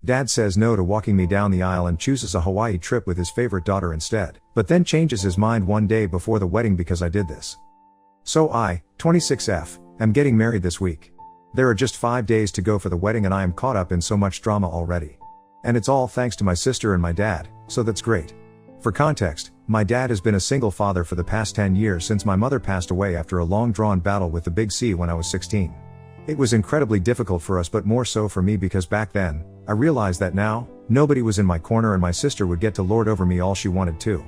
Dad says no to walking me down the aisle and chooses a Hawaii trip with his favorite daughter instead, but then changes his mind one day before the wedding because I did this. So I, 26F, am getting married this week. There are just 5 days to go for the wedding and I am caught up in so much drama already. And it's all thanks to my sister and my dad, so that's great. For context, my dad has been a single father for the past 10 years since my mother passed away after a long-drawn battle with the big C when I was 16. It was incredibly difficult for us, but more so for me because back then, I realized that now, nobody was in my corner and my sister would get to lord over me all she wanted to.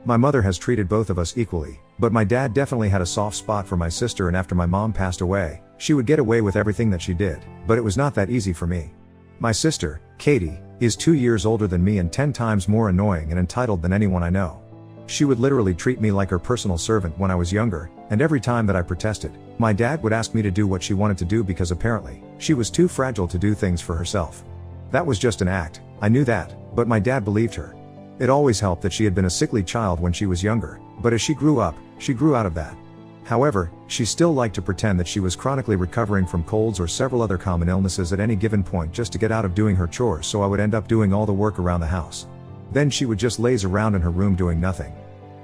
My mother has treated both of us equally, but my dad definitely had a soft spot for my sister, and after my mom passed away, she would get away with everything that she did, but it was not that easy for me. My sister, Katie, is 2 years older than me and 10 times more annoying and entitled than anyone I know. She would literally treat me like her personal servant when I was younger, and every time that I protested, my dad would ask me to do what she wanted to do because apparently, she was too fragile to do things for herself. That was just an act, I knew that, but my dad believed her. It always helped that she had been a sickly child when she was younger, but as she grew up, she grew out of that. However, she still liked to pretend that she was chronically recovering from colds or several other common illnesses at any given point just to get out of doing her chores, so I would end up doing all the work around the house. Then she would just laze around in her room doing nothing.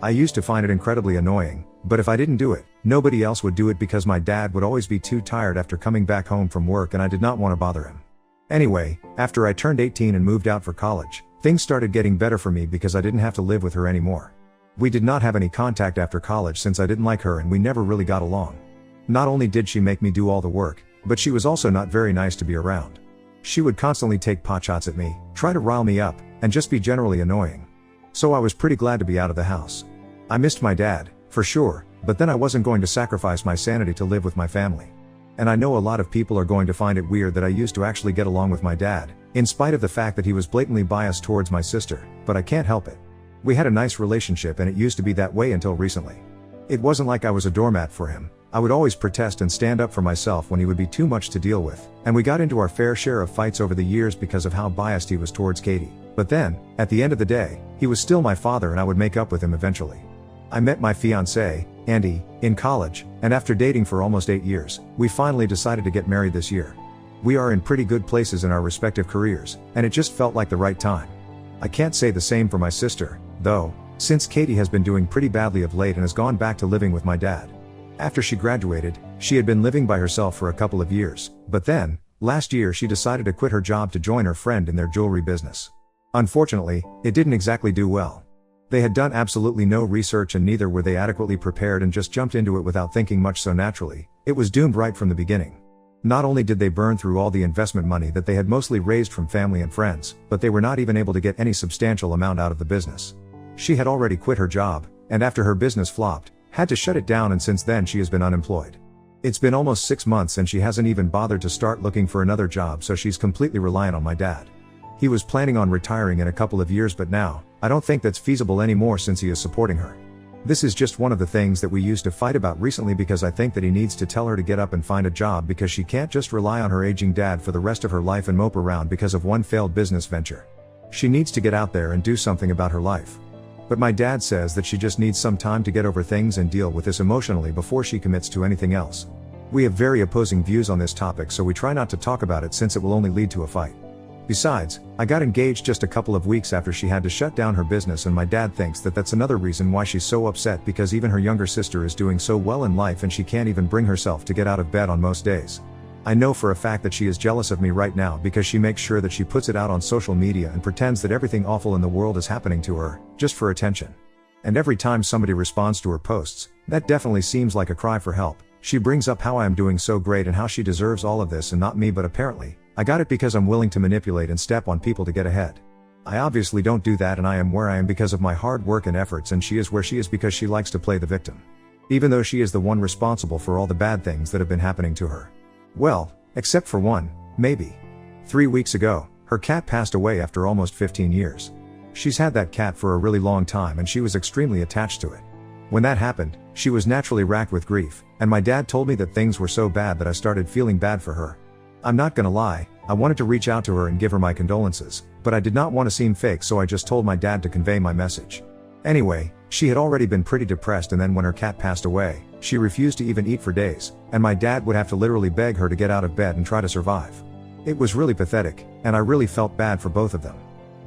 I used to find it incredibly annoying, but if I didn't do it, nobody else would do it because my dad would always be too tired after coming back home from work and I did not want to bother him. Anyway, after I turned 18 and moved out for college, things started getting better for me because I didn't have to live with her anymore. We did not have any contact after college since I didn't like her and we never really got along. Not only did she make me do all the work, but she was also not very nice to be around. She would constantly take potshots at me, try to rile me up, and just be generally annoying. So I was pretty glad to be out of the house. I missed my dad, for sure, but then I wasn't going to sacrifice my sanity to live with my family. And I know a lot of people are going to find it weird that I used to actually get along with my dad, in spite of the fact that he was blatantly biased towards my sister, but I can't help it. We had a nice relationship and it used to be that way until recently. It wasn't like I was a doormat for him. I would always protest and stand up for myself when he would be too much to deal with, and we got into our fair share of fights over the years because of how biased he was towards Katie. But then, at the end of the day, he was still my father and I would make up with him eventually. I met my fiancée, Andy, in college, and after dating for almost 8 years, we finally decided to get married this year. We are in pretty good places in our respective careers, and it just felt like the right time. I can't say the same for my sister, though, since Katie has been doing pretty badly of late and has gone back to living with my dad. After she graduated, she had been living by herself for a couple of years, but then, last year she decided to quit her job to join her friend in their jewelry business. Unfortunately, it didn't exactly do well. They had done absolutely no research and neither were they adequately prepared and just jumped into it without thinking much, so naturally, it was doomed right from the beginning. Not only did they burn through all the investment money that they had mostly raised from family and friends, but they were not even able to get any substantial amount out of the business. She had already quit her job, and after her business flopped, had to shut it down, and since then she has been unemployed. It's been almost 6 months and she hasn't even bothered to start looking for another job, so she's completely reliant on my dad. He was planning on retiring in a couple of years, but now, I don't think that's feasible anymore since he is supporting her. This is just one of the things that we used to fight about recently because I think that he needs to tell her to get up and find a job because she can't just rely on her aging dad for the rest of her life and mope around because of one failed business venture. She needs to get out there and do something about her life. But my dad says that she just needs some time to get over things and deal with this emotionally before she commits to anything else. We have very opposing views on this topic, so we try not to talk about it since it will only lead to a fight. Besides, I got engaged just a couple of weeks after she had to shut down her business, and my dad thinks that that's another reason why she's so upset, because even her younger sister is doing so well in life and she can't even bring herself to get out of bed on most days. I know for a fact that she is jealous of me right now because she makes sure that she puts it out on social media and pretends that everything awful in the world is happening to her, just for attention. And every time somebody responds to her posts, that definitely seems like a cry for help. She brings up how I am doing so great and how she deserves all of this and not me, but apparently, I got it because I'm willing to manipulate and step on people to get ahead. I obviously don't do that, and I am where I am because of my hard work and efforts, and she is where she is because she likes to play the victim. Even though she is the one responsible for all the bad things that have been happening to her. Well, except for one, maybe. 3 weeks ago, her cat passed away after almost 15 years. She's had that cat for a really long time and she was extremely attached to it. When that happened, she was naturally racked with grief, and my dad told me that things were so bad that I started feeling bad for her. I'm not gonna lie, I wanted to reach out to her and give her my condolences, but I did not want to seem fake, so I just told my dad to convey my message. Anyway, she had already been pretty depressed, and then when her cat passed away, she refused to even eat for days, and my dad would have to literally beg her to get out of bed and try to survive. It was really pathetic, and I really felt bad for both of them.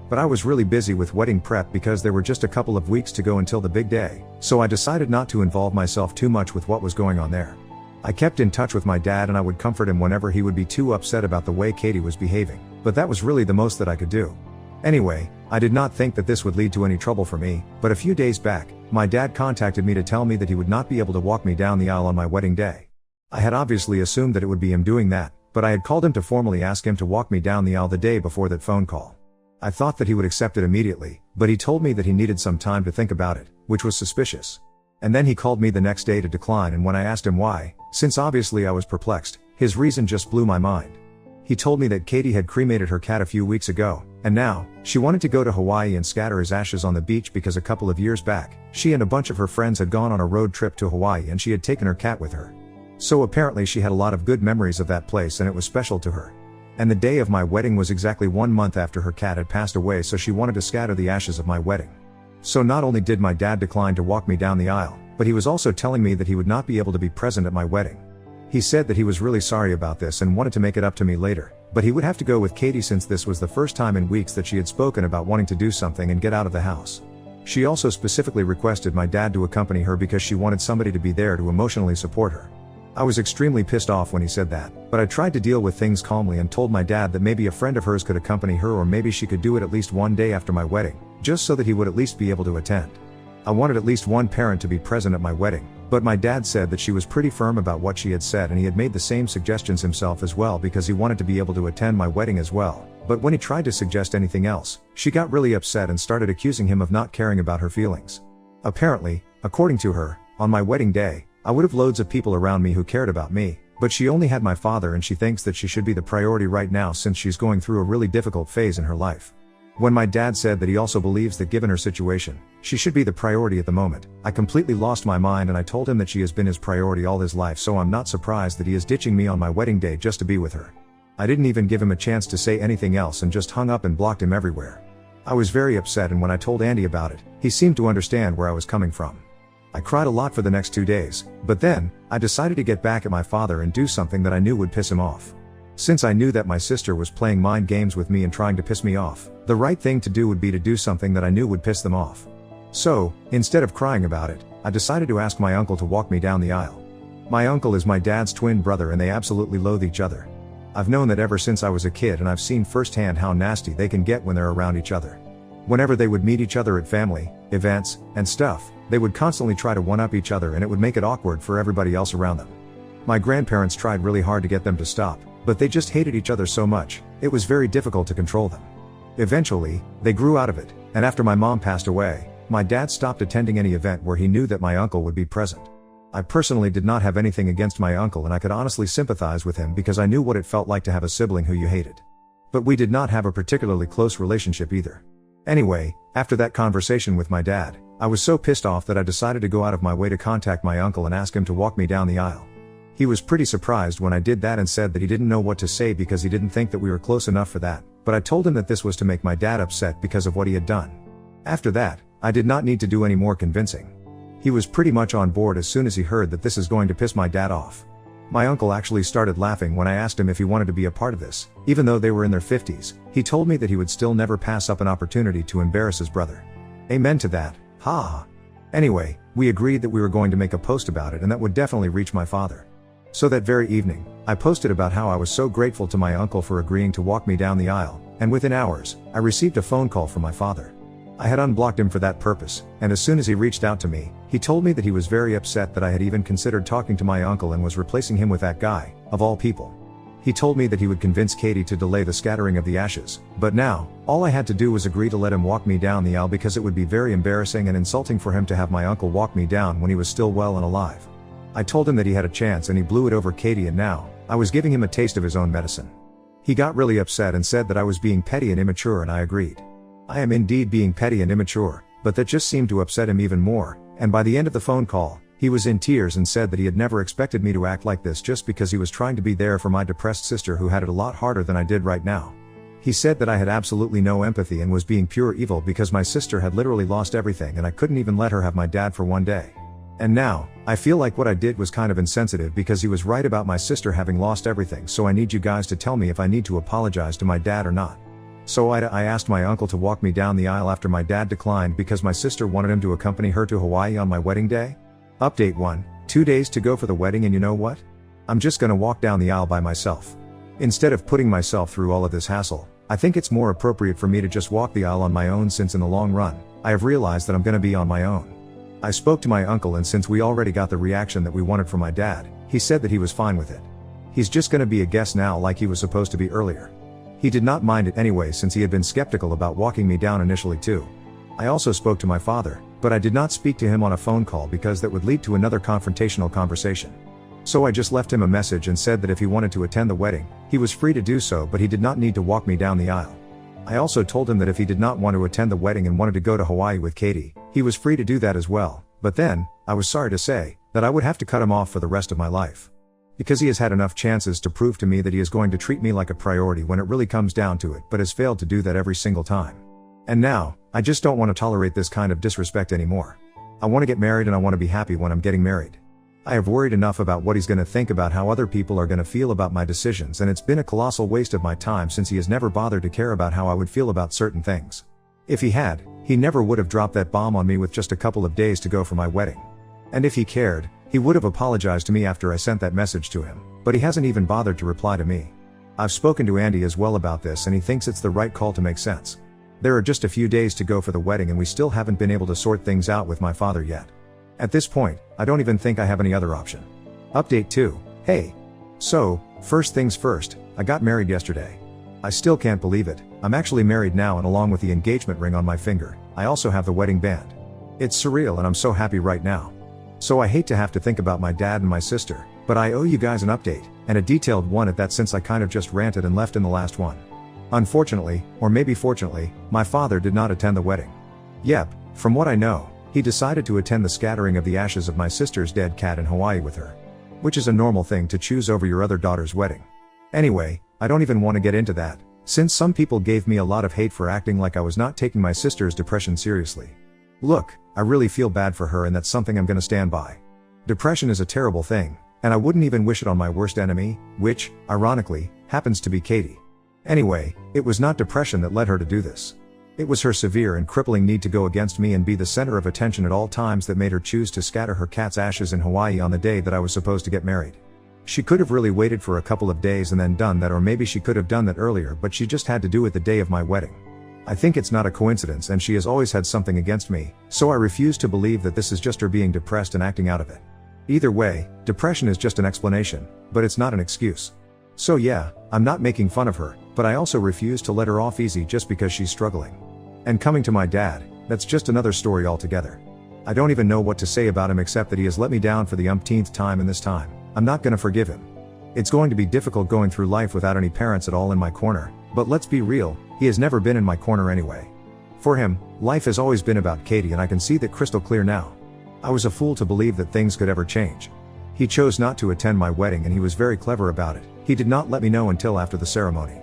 But I was really busy with wedding prep because there were just a couple of weeks to go until the big day, so I decided not to involve myself too much with what was going on there. I kept in touch with my dad and I would comfort him whenever he would be too upset about the way Katie was behaving, but that was really the most that I could do. Anyway, I did not think that this would lead to any trouble for me, but a few days back, my dad contacted me to tell me that he would not be able to walk me down the aisle on my wedding day. I had obviously assumed that it would be him doing that, but I had called him to formally ask him to walk me down the aisle the day before that phone call. I thought that he would accept it immediately, but he told me that he needed some time to think about it, which was suspicious. And then he called me the next day to decline, and when I asked him why, since obviously I was perplexed, his reason just blew my mind. He told me that Katie had cremated her cat a few weeks ago, and now, she wanted to go to Hawaii and scatter his ashes on the beach because a couple of years back, she and a bunch of her friends had gone on a road trip to Hawaii and she had taken her cat with her. So apparently she had a lot of good memories of that place and it was special to her. And the day of my wedding was exactly 1 month after her cat had passed away, so she wanted to scatter the ashes of my wedding. So not only did my dad decline to walk me down the aisle, but he was also telling me that he would not be able to be present at my wedding. He said that he was really sorry about this and wanted to make it up to me later, but he would have to go with Katie since this was the first time in weeks that she had spoken about wanting to do something and get out of the house. She also specifically requested my dad to accompany her because she wanted somebody to be there to emotionally support her. I was extremely pissed off when he said that, but I tried to deal with things calmly and told my dad that maybe a friend of hers could accompany her, or maybe she could do it at least one day after my wedding, just so that he would at least be able to attend. I wanted at least one parent to be present at my wedding, but my dad said that she was pretty firm about what she had said and he had made the same suggestions himself as well because he wanted to be able to attend my wedding as well. But when he tried to suggest anything else, she got really upset and started accusing him of not caring about her feelings. Apparently, according to her, on my wedding day, I would have loads of people around me who cared about me, but she only had my father and she thinks that she should be the priority right now since she's going through a really difficult phase in her life. When my dad said that he also believes that given her situation, she should be the priority at the moment, I completely lost my mind and I told him that she has been his priority all his life, so I'm not surprised that he is ditching me on my wedding day just to be with her. I didn't even give him a chance to say anything else and just hung up and blocked him everywhere. I was very upset, and when I told Andy about it, he seemed to understand where I was coming from. I cried a lot for the next 2 days, but then, I decided to get back at my father and do something that I knew would piss him off. Since I knew that my sister was playing mind games with me and trying to piss me off, the right thing to do would be to do something that I knew would piss them off. So, instead of crying about it, I decided to ask my uncle to walk me down the aisle. My uncle is my dad's twin brother and they absolutely loathe each other. I've known that ever since I was a kid, and I've seen firsthand how nasty they can get when they're around each other. Whenever they would meet each other at family events and stuff, they would constantly try to one-up each other and it would make it awkward for everybody else around them. My grandparents tried really hard to get them to stop, but they just hated each other so much, it was very difficult to control them. Eventually, they grew out of it, and after my mom passed away, my dad stopped attending any event where he knew that my uncle would be present. I personally did not have anything against my uncle and I could honestly sympathize with him because I knew what it felt like to have a sibling who you hated. But we did not have a particularly close relationship either. Anyway, after that conversation with my dad, I was so pissed off that I decided to go out of my way to contact my uncle and ask him to walk me down the aisle. He was pretty surprised when I did that and said that he didn't know what to say because he didn't think that we were close enough for that, but I told him that this was to make my dad upset because of what he had done. After that, I did not need to do any more convincing. He was pretty much on board as soon as he heard that this is going to piss my dad off. My uncle actually started laughing when I asked him if he wanted to be a part of this. Even though they were in their 50s, he told me that he would still never pass up an opportunity to embarrass his brother. Amen to that, ha ha. Anyway, we agreed that we were going to make a post about it and that would definitely reach my father. So that very evening, I posted about how I was so grateful to my uncle for agreeing to walk me down the aisle, and within hours, I received a phone call from my father. I had unblocked him for that purpose, and as soon as he reached out to me, he told me that he was very upset that I had even considered talking to my uncle and was replacing him with that guy, of all people. He told me that he would convince Katie to delay the scattering of the ashes, but now, all I had to do was agree to let him walk me down the aisle because it would be very embarrassing and insulting for him to have my uncle walk me down when he was still well and alive. I told him that he had a chance and he blew it over Katie, and now, I was giving him a taste of his own medicine. He got really upset and said that I was being petty and immature, and I agreed. I am indeed being petty and immature, but that just seemed to upset him even more, and by the end of the phone call, he was in tears and said that he had never expected me to act like this just because he was trying to be there for my depressed sister who had it a lot harder than I did right now. He said that I had absolutely no empathy and was being pure evil because my sister had literally lost everything and I couldn't even let her have my dad for one day. And now, I feel like what I did was kind of insensitive because he was right about my sister having lost everything, so I need you guys to tell me if I need to apologize to my dad or not. So I asked my uncle to walk me down the aisle after my dad declined because my sister wanted him to accompany her to Hawaii on my wedding day. Update 1, 2 days to go for the wedding, and you know what? I'm just gonna walk down the aisle by myself. Instead of putting myself through all of this hassle, I think it's more appropriate for me to just walk the aisle on my own, since in the long run, I have realized that I'm gonna be on my own. I spoke to my uncle, and since we already got the reaction that we wanted from my dad, he said that he was fine with it. He's just gonna be a guest now like he was supposed to be earlier. He did not mind it anyway, since he had been skeptical about walking me down initially too. I also spoke to my father, but I did not speak to him on a phone call because that would lead to another confrontational conversation. So I just left him a message and said that if he wanted to attend the wedding, he was free to do so, but he did not need to walk me down the aisle. I also told him that if he did not want to attend the wedding and wanted to go to Hawaii with Katie, he was free to do that as well, but then, I was sorry to say, that I would have to cut him off for the rest of my life. Because he has had enough chances to prove to me that he is going to treat me like a priority when it really comes down to it, but has failed to do that every single time. And now, I just don't want to tolerate this kind of disrespect anymore. I want to get married, and I want to be happy when I'm getting married. I have worried enough about what he's going to think, about how other people are going to feel about my decisions, and it's been a colossal waste of my time since he has never bothered to care about how I would feel about certain things. If he had, he never would have dropped that bomb on me with just a couple of days to go for my wedding. And if he cared, he would have apologized to me after I sent that message to him, but he hasn't even bothered to reply to me. I've spoken to Andy as well about this, and he thinks it's the right call to make sense. There are just a few days to go for the wedding, and we still haven't been able to sort things out with my father yet. At this point, I don't even think I have any other option. Update 2, hey. So, first things first, I got married yesterday. I still can't believe it, I'm actually married now, and along with the engagement ring on my finger, I also have the wedding band. It's surreal, and I'm so happy right now. So I hate to have to think about my dad and my sister, but I owe you guys an update, and a detailed one at that, since I kind of just ranted and left in the last one. Unfortunately, or maybe fortunately, my father did not attend the wedding. Yep, from what I know, he decided to attend the scattering of the ashes of my sister's dead cat in Hawaii with her. Which is a normal thing to choose over your other daughter's wedding. Anyway, I don't even want to get into that, since some people gave me a lot of hate for acting like I was not taking my sister's depression seriously. Look, I really feel bad for her, and that's something I'm gonna stand by. Depression is a terrible thing, and I wouldn't even wish it on my worst enemy, which, ironically, happens to be Katie. Anyway, it was not depression that led her to do this. It was her severe and crippling need to go against me and be the center of attention at all times that made her choose to scatter her cat's ashes in Hawaii on the day that I was supposed to get married. She could have really waited for a couple of days and then done that, or maybe she could have done that earlier, but she just had to do it the day of my wedding. I think it's not a coincidence, and she has always had something against me, so I refuse to believe that this is just her being depressed and acting out of it. Either way, depression is just an explanation, but it's not an excuse. So yeah, I'm not making fun of her, but I also refuse to let her off easy just because she's struggling. And coming to my dad, that's just another story altogether. I don't even know what to say about him except that he has let me down for the umpteenth time, and this time, I'm not gonna forgive him. It's going to be difficult going through life without any parents at all in my corner, but let's be real, he has never been in my corner anyway. For him, life has always been about Katie, and I can see that crystal clear now. I was a fool to believe that things could ever change. He chose not to attend my wedding, and he was very clever about it. He did not let me know until after the ceremony.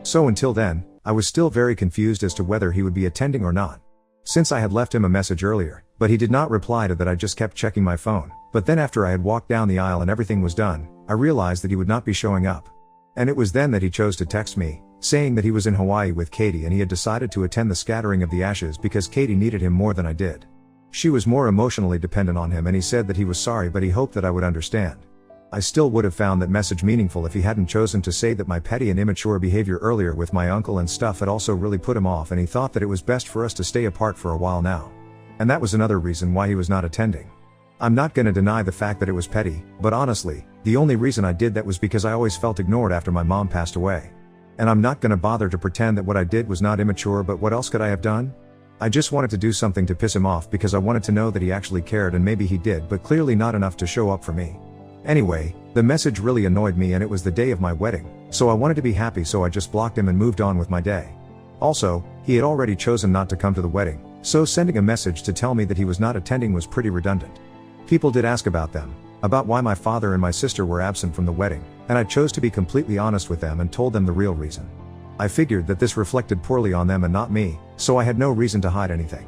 So until then, I was still very confused as to whether he would be attending or not. Since I had left him a message earlier, but he did not reply to that, I just kept checking my phone. But then after I had walked down the aisle and everything was done, I realized that he would not be showing up. And it was then that he chose to text me, saying that he was in Hawaii with Katie and he had decided to attend the scattering of the ashes because Katie needed him more than I did. She was more emotionally dependent on him, and he said that he was sorry, but he hoped that I would understand. I still would have found that message meaningful if he hadn't chosen to say that my petty and immature behavior earlier with my uncle and stuff had also really put him off, and he thought that it was best for us to stay apart for a while now. And that was another reason why he was not attending. I'm not gonna deny the fact that it was petty, but honestly, the only reason I did that was because I always felt ignored after my mom passed away. And I'm not gonna bother to pretend that what I did was not immature, but what else could I have done? I just wanted to do something to piss him off because I wanted to know that he actually cared, and maybe he did, but clearly not enough to show up for me. Anyway, the message really annoyed me, and it was the day of my wedding, so I wanted to be happy, so I just blocked him and moved on with my day. Also, he had already chosen not to come to the wedding, so sending a message to tell me that he was not attending was pretty redundant. People did ask about why my father and my sister were absent from the wedding, and I chose to be completely honest with them and told them the real reason. I figured that this reflected poorly on them and not me, so I had no reason to hide anything.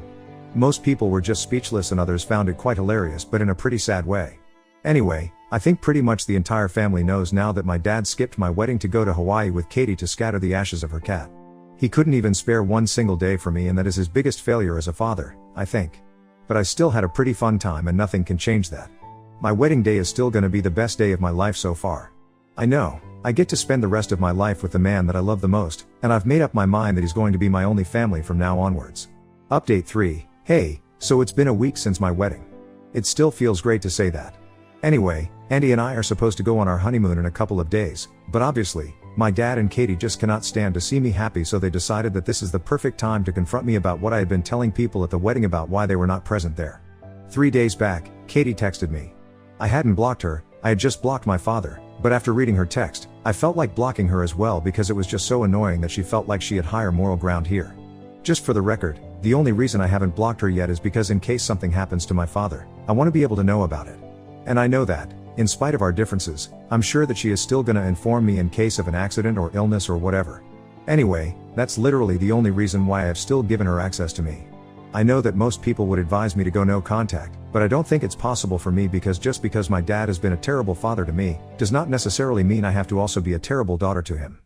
Most people were just speechless and others found it quite hilarious, but in a pretty sad way. Anyway, I think pretty much the entire family knows now that my dad skipped my wedding to go to Hawaii with Katie to scatter the ashes of her cat. He couldn't even spare one single day for me, and that is his biggest failure as a father, I think. But I still had a pretty fun time and nothing can change that. My wedding day is still gonna be the best day of my life so far. I know, I get to spend the rest of my life with the man that I love the most, and I've made up my mind that he's going to be my only family from now onwards. Update 3, hey, so it's been a week since my wedding. It still feels great to say that. Anyway, Andy and I are supposed to go on our honeymoon in a couple of days, but obviously, my dad and Katie just cannot stand to see me happy, so they decided that this is the perfect time to confront me about what I had been telling people at the wedding about why they were not present there. 3 days back, Katie texted me. I hadn't blocked her, I had just blocked my father, but after reading her text, I felt like blocking her as well because it was just so annoying that she felt like she had higher moral ground here. Just for the record, the only reason I haven't blocked her yet is because in case something happens to my father, I want to be able to know about it. And I know that, in spite of our differences, I'm sure that she is still gonna inform me in case of an accident or illness or whatever. Anyway, that's literally the only reason why I have still given her access to me. I know that most people would advise me to go no contact, but I don't think it's possible for me because just because my dad has been a terrible father to me, does not necessarily mean I have to also be a terrible daughter to him.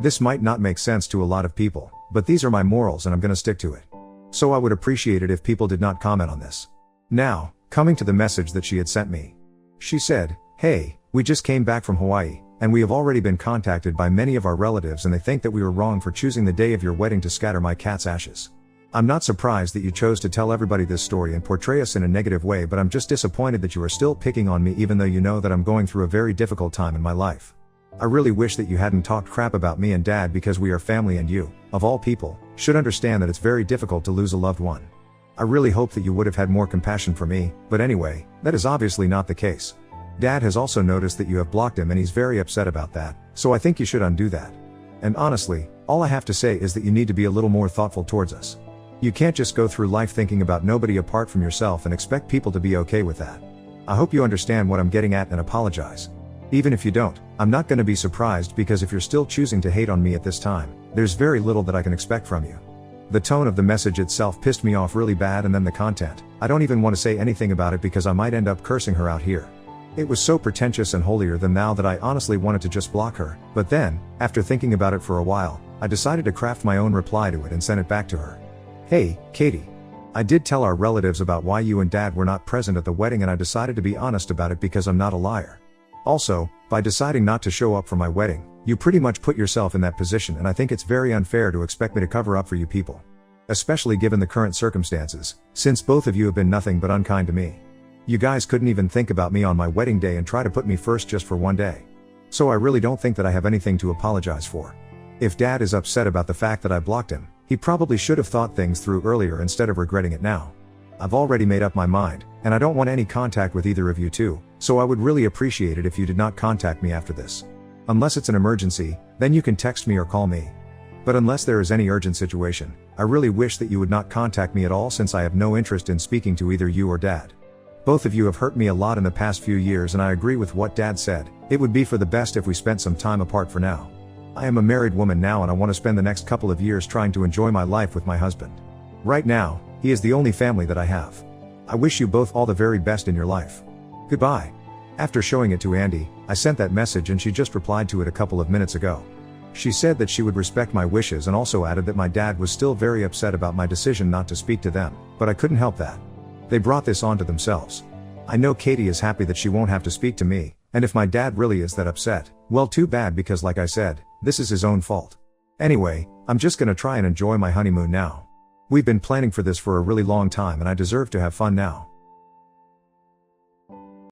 This might not make sense to a lot of people, but these are my morals and I'm gonna stick to it. So I would appreciate it if people did not comment on this. Now, coming to the message that she had sent me. She said, hey, we just came back from Hawaii, and we have already been contacted by many of our relatives and they think that we were wrong for choosing the day of your wedding to scatter my cat's ashes. I'm not surprised that you chose to tell everybody this story and portray us in a negative way, but I'm just disappointed that you are still picking on me even though you know that I'm going through a very difficult time in my life. I really wish that you hadn't talked crap about me and dad because we are family and you, of all people, should understand that it's very difficult to lose a loved one. I really hope that you would have had more compassion for me, but anyway, that is obviously not the case. Dad has also noticed that you have blocked him and he's very upset about that, so I think you should undo that. And honestly, all I have to say is that you need to be a little more thoughtful towards us. You can't just go through life thinking about nobody apart from yourself and expect people to be okay with that. I hope you understand what I'm getting at and apologize. Even if you don't, I'm not going to be surprised because if you're still choosing to hate on me at this time, there's very little that I can expect from you. The tone of the message itself pissed me off really bad, and then the content, I don't even want to say anything about it because I might end up cursing her out here. It was so pretentious and holier than thou that I honestly wanted to just block her, but then, after thinking about it for a while, I decided to craft my own reply to it and send it back to her. Hey, Katie. I did tell our relatives about why you and dad were not present at the wedding, and I decided to be honest about it because I'm not a liar. Also, by deciding not to show up for my wedding, you pretty much put yourself in that position, and I think it's very unfair to expect me to cover up for you people. Especially given the current circumstances, since both of you have been nothing but unkind to me. You guys couldn't even think about me on my wedding day and try to put me first just for one day. So I really don't think that I have anything to apologize for. If dad is upset about the fact that I blocked him, he probably should have thought things through earlier instead of regretting it now. I've already made up my mind, and I don't want any contact with either of you two, so I would really appreciate it if you did not contact me after this. Unless it's an emergency, then you can text me or call me. But unless there is any urgent situation, I really wish that you would not contact me at all, since I have no interest in speaking to either you or dad. Both of you have hurt me a lot in the past few years, and I agree with what dad said. It would be for the best if we spent some time apart for now. I am a married woman now, and I want to spend the next couple of years trying to enjoy my life with my husband. Right now, he is the only family that I have. I wish you both all the very best in your life. Goodbye. After showing it to Andy, I sent that message and she just replied to it a couple of minutes ago. She said that she would respect my wishes and also added that my dad was still very upset about my decision not to speak to them, but I couldn't help that. They brought this on to themselves. I know Katie is happy that she won't have to speak to me, and if my dad really is that upset, well, too bad, because like I said, this is his own fault. Anyway, I'm just gonna try and enjoy my honeymoon now. We've been planning for this for a really long time and I deserve to have fun now.